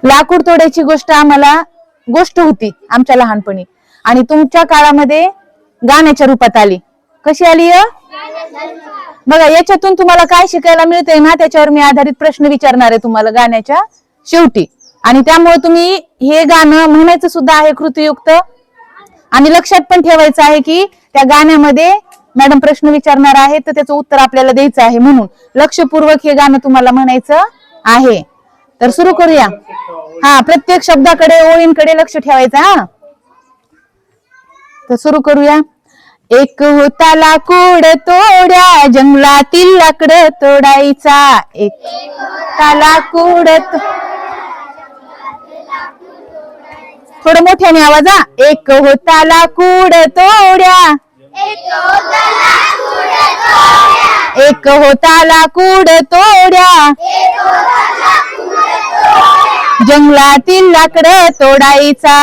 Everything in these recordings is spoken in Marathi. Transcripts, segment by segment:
लाकूड तोडायची गोष्ट होती आमच्या लहानपणी आणि तुमच्या काळामध्ये गाण्याच्या रूपात आली. कशी आली? बघा, याच्यातून तुम्हाला काय शिकायला मिळतंय ना, त्याच्यावर मी आधारित प्रश्न विचारणार आहे तुम्हाला गाण्याच्या शेवटी. आणि त्यामुळे तुम्ही हे गाणं म्हणायचं सुद्धा आहे कृतीयुक्त आणि लक्षात पण ठेवायचं आहे की त्या गाण्यामध्ये मॅडम प्रश्न विचारणार आहे तर त्याचं उत्तर आपल्याला द्यायचं आहे, म्हणून लक्षपूर्वक हे गाणं तुम्हाला म्हणायचं आहे. तर सुरू करूया. हा, प्रत्येक शब्दाकडे ओळींकडे लक्ष ठेवायचं. हा, तर सुरू करूया. एक होता लाकूड तोड्या जंगलातील लाकड तोडायचा. एक होता लाकूड थोडं मोठ्याने आवाज. एक होता लाकूड तोड्या. एक होता लाकूड तोड्या जंगलातील लाकड तोडायचा.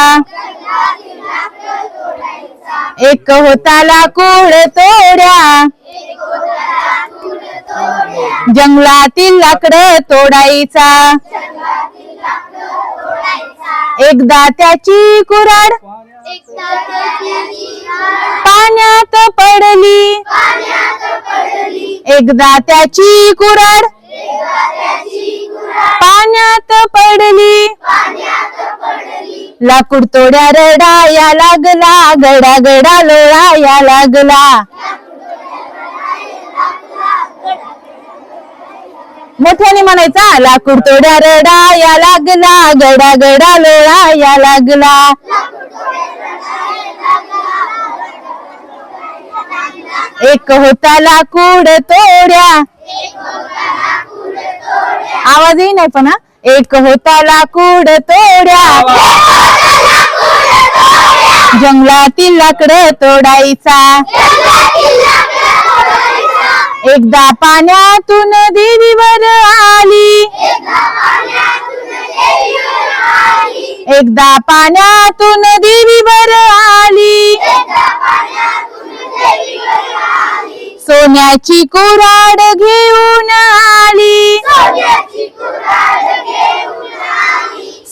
एक होता लाकूड तोड्या जंगलातील लाकड तोडायचा. एकदा त्याची कुऱ्हाड पाण्यात पडली. एकदा त्याची कुऱ्हाड पाण्यात पडली. लाकूड तोड्या रडाया लागला, गडा गडा लोळाया लागला. मोठ्याने म्हणायचा. लाकूड तोड्या रडाया लागला, गडा गडा लोळाया लागला. एक होता लाकूड तोड्या. आवाजही नाही पण. एक होता लाकूड तोड्या जंगलातील लाकड तोडायचा. एकदा पाण्यातून देवीवर आली. एकदा पाण्यातून देवीवर आली. सोन्याची कुऱ्हाड घेऊन आली.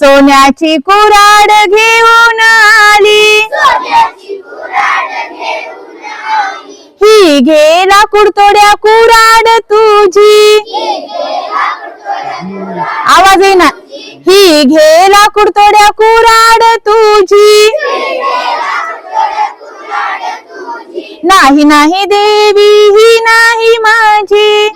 सोन्याची कुऱ्हाड घेऊन आली. ही घे लाकूड तोड्या कुऱ्हाड तुझी. आवाज येईना. ही घे लाकूड तोड्या कुऱ्हाड तुझी. नाही नाही देवी ही नाही माझी.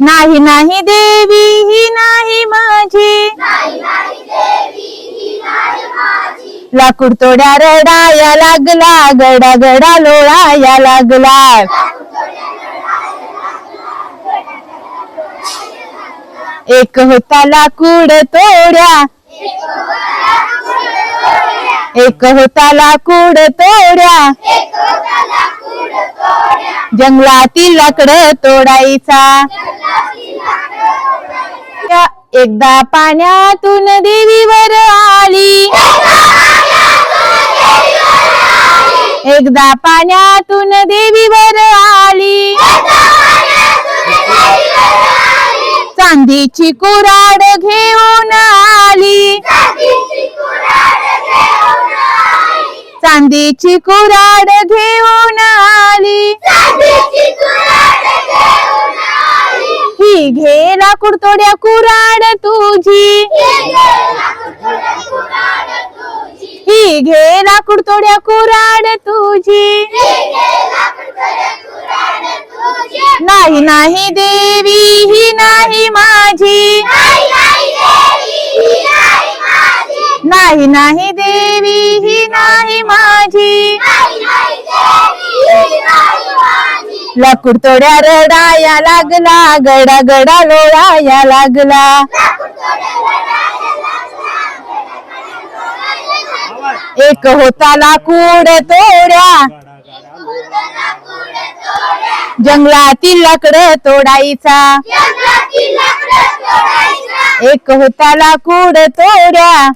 नाही नाही देवी ही नाही माझी. लाकूड तोड्या रडाया लागला, गडा गडा लोळाया लागला. एक होता लाकूड तोड्या. एक होता लाकूड तोड्या जंगलातील लाकड तोडायचा. एकदा पाण्यातून देवीवर आली. एकदा पाण्यातून देवीवर आली. चांदीची कुऱ्हाड घेऊन आली. चांदीची कुऱ्हाड घेऊन आली. ही घे लाकूड तोड्या कुऱ्हाड तुझी. ही घे लाकूड तोड्या कुऱ्हाड तुझी. नाही नाही देवी ही नाही माझी. नाही नाही देवी ही नाही माझी. लाकूड तोड्या रडाया लागला, गडा गडा लोळाया लागला. एक होता लाकूड तोड्या जंगलातील लाकड तोडायचा. एक होता लाकूड तोड्या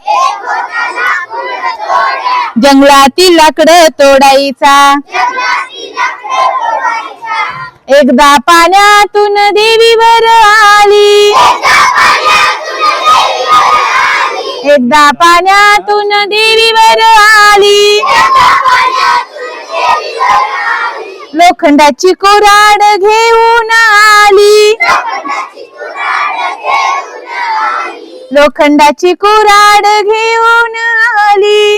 जंगलातील लाकड तोडायचा. एकदा पाण्यातून देवीवर आली. एकदा पाण्यातून देवीवर आली, लोखंडाची कुऱ्हाड घेऊन आली, लोखंडाची कुऱ्हाड घेऊन आली,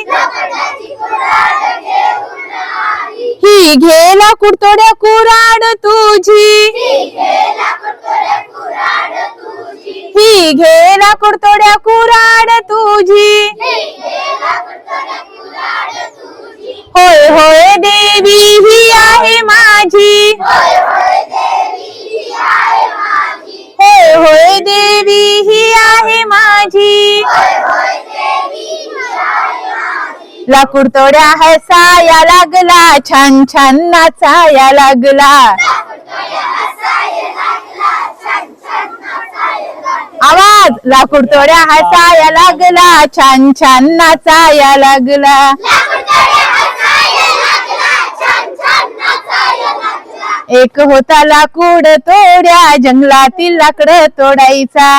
ही घे लाकूड तोड्या कुऱ्हाड तुझी, ही घे लाकूड तोड्या कुऱ्हाड तुझी, होय होय देवी ही आहे माझी, होय होय देवी ही आहे माझी, लाकूड तोड्या हसाया लागला, छान छान नाचाया लागला, आवाज, लाकूड तोड्या हसाया लागला, छान छान नाचाया लागला, एक होता लाकूड तोड्या जंगलातील लाकडं तोडायचा,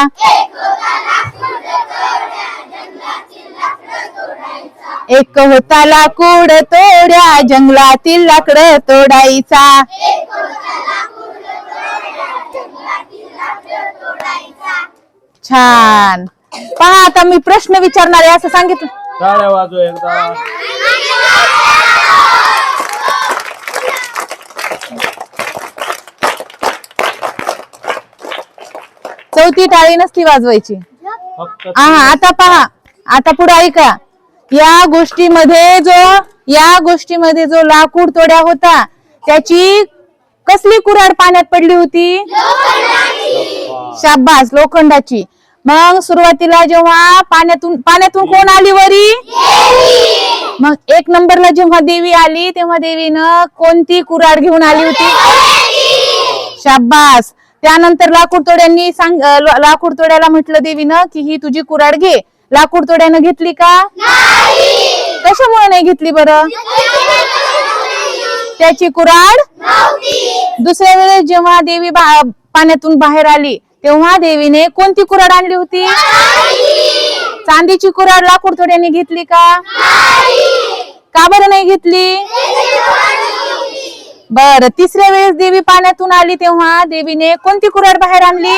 एक होता लाकूड तोड्या जंगलातील लाकडं तोडायचा, छान. पहा आता मी प्रश्न विचारणार आहे असं सांगितलं. टाळ्या वाजव एकदा. चौथी टाळी नसती वाजवायची. आता पहा, आता पुढे ऐका. या गोष्टीमध्ये जो लाकूड तोड्या होता त्याची कसली कुऱ्हाड पाण्यात पडली होती? शाबास, लोखंडाची. मग सुरुवातीला जेव्हा पाण्यातून कोण आली वरी? मग एक नंबरला जेव्हा देवी आली तेव्हा देवीनं कोणती कुऱ्हाड घेऊन आली होती? शाबास. त्यानंतर लाकूड तोड्याला म्हटलं देवीनं की ही तुझी कुऱ्हाड घे. लाकूड तोड्यानं घेतली का? कशामुळे नाही घेतली बरं? त्याची कुऱ्हाड. दुसऱ्या वेळेस जेव्हा देवी पाण्यातून बाहेर आली तेव्हा देवीने कोणती कुऱ्हाड आणली होती? चांदीची कुऱ्हाड लाकूड तोड्याने घेतली का? का बरं नाही घेतली? बर. तिसऱ्या वेळेस देवी पाण्यातून आली तेव्हा देवीने कोणती कुऱ्हाड बाहेर आणली?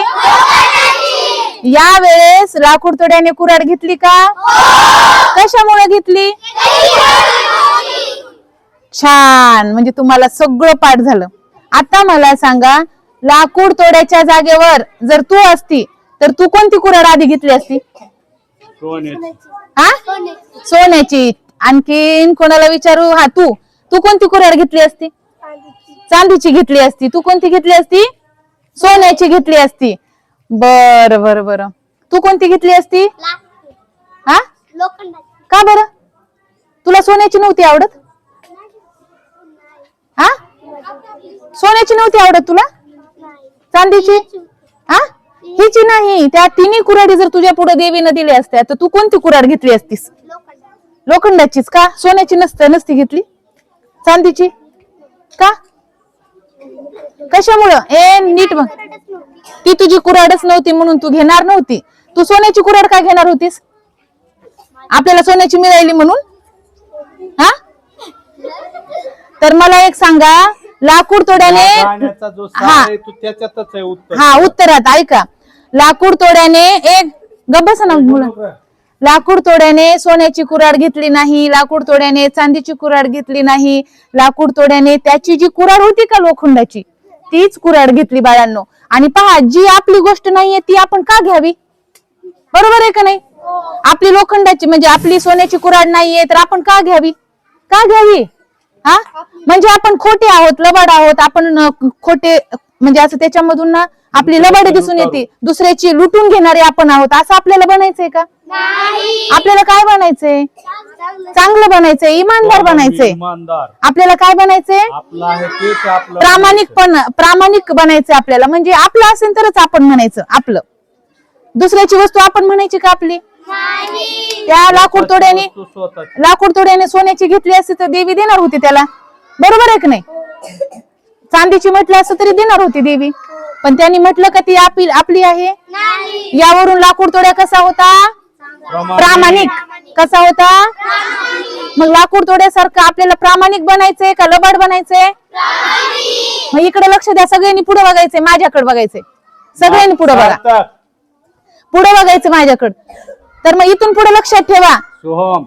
या वेळेस लाकूड तोड्याने कुऱ्हाड घेतली का? कशामुळे घेतली? छान. म्हणजे तुम्हाला सगळं पाठ झालं. आता मला सांगा, लाकूड तोड्याच्या जागेवर जर तू असती तर तू कोणती कुऱ्हाड आधी घेतली असती? सोन्याची. आणखीन कोणाला विचारू? हा, तू कोणती कुऱ्हाड घेतली असती? चांदीची घेतली असती. तू कोणती घेतली असती? सोन्याची घेतली असती. बर बर बर. तू कोणती घेतली असती? हा, का बरं? तुला सोन्याची नव्हती आवडत? हा, सोन्याची नव्हती आवडत तुला? चांदीची? हा, हिची नाही. त्या तिन्ही कुऱ्हाडी जर तुझ्या पुढे देवीनं दिल्या असत्या तर तू कोणती कुऱ्हाड घेतली असतीस? लोखंडाचीच का? सोन्याची नसती घेतली? चांदीची का? कशामुळं? नीट मग. ती तुझी कुऱ्हाडच नव्हती म्हणून तू घेणार नव्हती. तू सोन्याची कुऱ्हाड का घेणार होतीस? आपल्याला सोन्याची मिळाली म्हणून? हा, तर मला एक सांगा, लाकूड तोड्याने उत्तरात ऐका. लाकूड तोड्याने लाकूड तोड्याने सोन्याची कुऱ्हाड घेतली नाही, लाकूड तोड्याने चांदीची कुऱ्हाड घेतली नाही. लाकूड तोड्याने त्याची जी कुऱ्हाड होती का लोखंडाची तीच कुऱ्हाड घेतली बाळांनो. आणि पहा, जी आपली गोष्ट नाहीये ती आपण का घ्यावी? बरोबर आहे का नाही? आपली लोखंडाची म्हणजे आपली सोन्याची कुऱ्हाड नाहीये तर आपण का घ्यावी? का घ्यावी? हा, म्हणजे आपण खोटे आहोत, लबाड आहोत. आपण खोटे म्हणजे असं त्याच्यामधून ना आपली लबाडी दिसून येते. दुसऱ्याची लुटून घेणारे आपण आहोत असं आपल्याला बनायचंय का? आपल्याला काय बनायचंय? चांगलं बनायचंय, इमानदार बनायचंय. आपल्याला काय बनायचंय? प्रामाणिक बनायचंय आपल्याला. म्हणजे आपलं असेल तरच आपण म्हणायचं आपलं. दुसऱ्याची वस्तू आपण म्हणायची का आपली? त्या लाकूड तोड्याने सोन्याची घेतली असती तर देवी देणार होती त्याला. बरोबर आहे की नाही? चांदीची म्हटलं असं तरी देणार होती देवी. पण त्यांनी म्हटलं का ती आपली आहे? यावरून लाकूड तोड्या कसा होता? प्रामाणिक कसा होता? मग लाकूड तोड्यासारखं आपल्याला प्रामाणिक बनायचंय का लबाड बनायचंय? मग इकडे लक्ष द्या, सगळ्यांनी पुढे बघायचंय, माझ्याकडे बघायचंय, सगळ्यांनी पुढे बघा, पुढे बघायचं माझ्याकडे. तर मग इथून पुढे लक्षात ठेवा,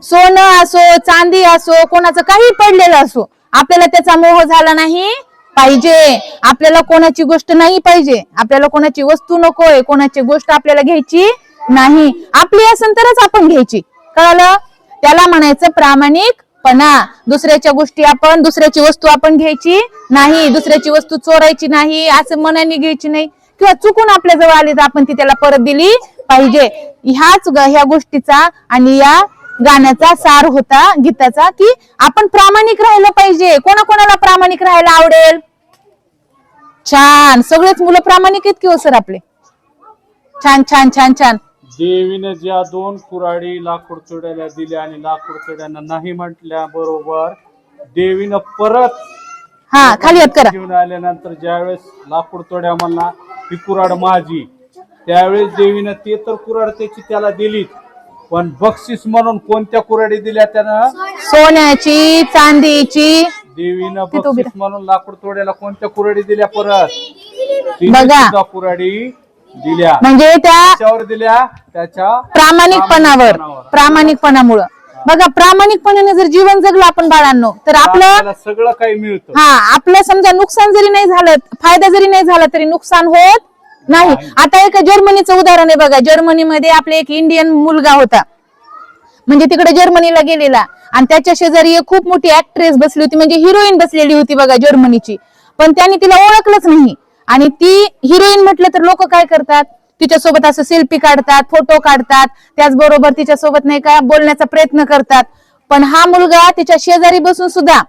सोनं असो चांदी असो कोणाचं काही पडलेलं असो, आपल्याला त्याचा मोह झाला नाही पाहिजे. आपल्याला कोणाची गोष्ट नाही पाहिजे, आपल्याला कोणाची वस्तू नकोय, कोणाची गोष्ट आपल्याला घ्यायची नाही. आपली असेल तरच आपण घ्यायची, कळलं? त्याला म्हणायचं प्रामाणिकपणा. दुसऱ्याच्या गोष्टी आपण, दुसऱ्याची वस्तू आपण घ्यायची नाही, दुसऱ्याची वस्तू चोरायची नाही, असं मनाने घ्यायची नाही, किंवा चुकून आपल्या जवळ आली तर आपण ती त्याला परत दिली पाहिजे. ह्या गोष्टीचा आणि या गाण्याचा सार होता गीताचा, की आपण प्रामाणिक राहिलं पाहिजे. कोणाकोणाला प्रामाणिक राहायला आवडेल? छान, सगळेच मुलं प्रामाणिक आहेत की हो सर आपले? छान छान छान छान. देवीने ज्या 2 कुऱ्हाडी लाकूड तोड्याला दिल्या आणि लाकूड तोड्यांना नाही म्हटल्या बरोबर, देवीनं परत खाली हात करा घेऊन आल्यानंतर ज्यावेळेस लाकूड तोड्या म्हणला ही कुऱ्हाड माझी, त्यावेळेस देवीनं ते तर कुऱ्हाड त्याची त्याला दिली, पण बक्षीस म्हणून कोणत्या कुऱ्हाडी दिल्या त्यानं? सोन्याची, चांदीची. देवीनं बक्षीस म्हणून लाकूड तोड्याला कोणत्या कुऱ्हाडी दिल्या? परत बघा कुऱ्हाडी दिल्या, म्हणजे त्याच्यावर दिल्या त्याच्या प्रामाणिकपणावर, प्रामाणिकपणामुळं. बघा, प्रामाणिकपणाने जर जीवन जगलं आपण बाळांनो, तर आपलं सगळं काही मिळतं. आपलं समजा नुकसान जरी नाही झालं, फायदा जरी नाही झाला तरी नुकसान होत नाही. आता एक जर्मनीचं उदाहरण आहे बघा. जर्मनीमध्ये आपले एक इंडियन मुलगा होता, म्हणजे तिकडे जर्मनीला गेलेला, आणि त्याच्या शेजारी एक खूप मोठी ऍक्ट्रेस बसली होती, म्हणजे हिरोईन बसलेली होती बघा जर्मनीची. पण त्यांनी तिला ओळखलंच नाही, आणि ती हिरोईन म्हटलं तर लोक काय करतात, तिच्यासोबत असं सेल्फी काढतात, फोटो काढतात, त्याचबरोबर तिच्यासोबत नाही का बोलण्याचा प्रयत्न करतात. पण हा मुलगा तिच्या शेजारी बसून सुद्धा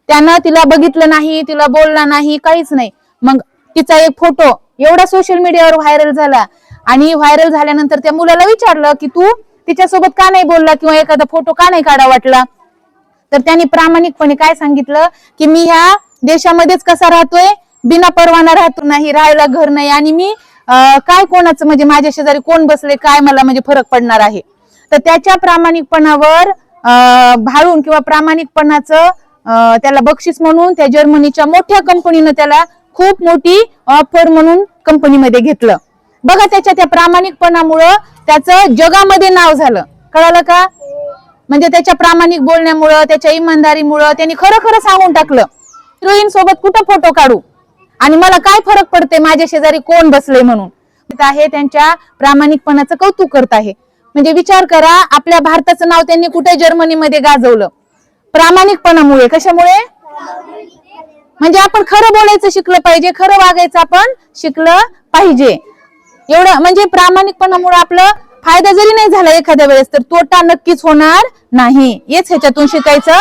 त्यानं तिला बघितलं नाही, तिला बोलला नाही, काहीच नाही. मग तिचा एक फोटो एवढा सोशल मीडियावर व्हायरल झाला, आणि व्हायरल झाल्यानंतर त्या मुलाला विचारलं की तू तिच्यासोबत का नाही बोलला किंवा एखादा फोटो का नाही काढा वाटला? तर त्यांनी प्रामाणिकपणे काय सांगितलं की मी ह्या देशामध्येच कसा राहतोय, बिना परवाना राहतो नाही, राहायला घर नाही, आणि मी काय कोणाचं म्हणजे माझ्या शेजारी कोण बसले काय मला म्हणजे फरक पडणार आहे. तर त्याच्या प्रामाणिकपणावर भाळून किंवा प्रामाणिकपणाचं त्याला बक्षीस म्हणून त्या जर्मनीच्या मोठ्या कंपनीनं त्याला खूप मोठी ऑफर म्हणून कंपनीमध्ये घेतलं. बघा, त्याच्या त्या प्रामाणिकपणामुळं त्याचं जगामध्ये नाव झालं, कळालं का? म्हणजे त्याच्या प्रामाणिक बोलण्यामुळं, त्याच्या इमानदारीमुळं त्यांनी खरं खरं सांगून टाकलं, हिरोईन सोबत कुठं फोटो काढू आणि मला काय फरक पडते माझ्या शेजारी कोण बसले म्हणून. आहे त्यांच्या प्रामाणिकपणाचं कौतुक करत आहे. म्हणजे विचार करा, आपल्या भारताचं नाव त्यांनी कुठे जर्मनीमध्ये गाजवलं? प्रामाणिकपणामुळे. कशामुळे? म्हणजे आपण खरं बोलायचं शिकलं पाहिजे, खरं वागायचं आपण शिकलं पाहिजे. एवढं म्हणजे प्रामाणिकपणामुळे आपलं फायदा जरी नाही झाला एखाद्या वेळेस तर तोटा नक्कीच होणार नाही. हेच ह्याच्यातून शिकायचं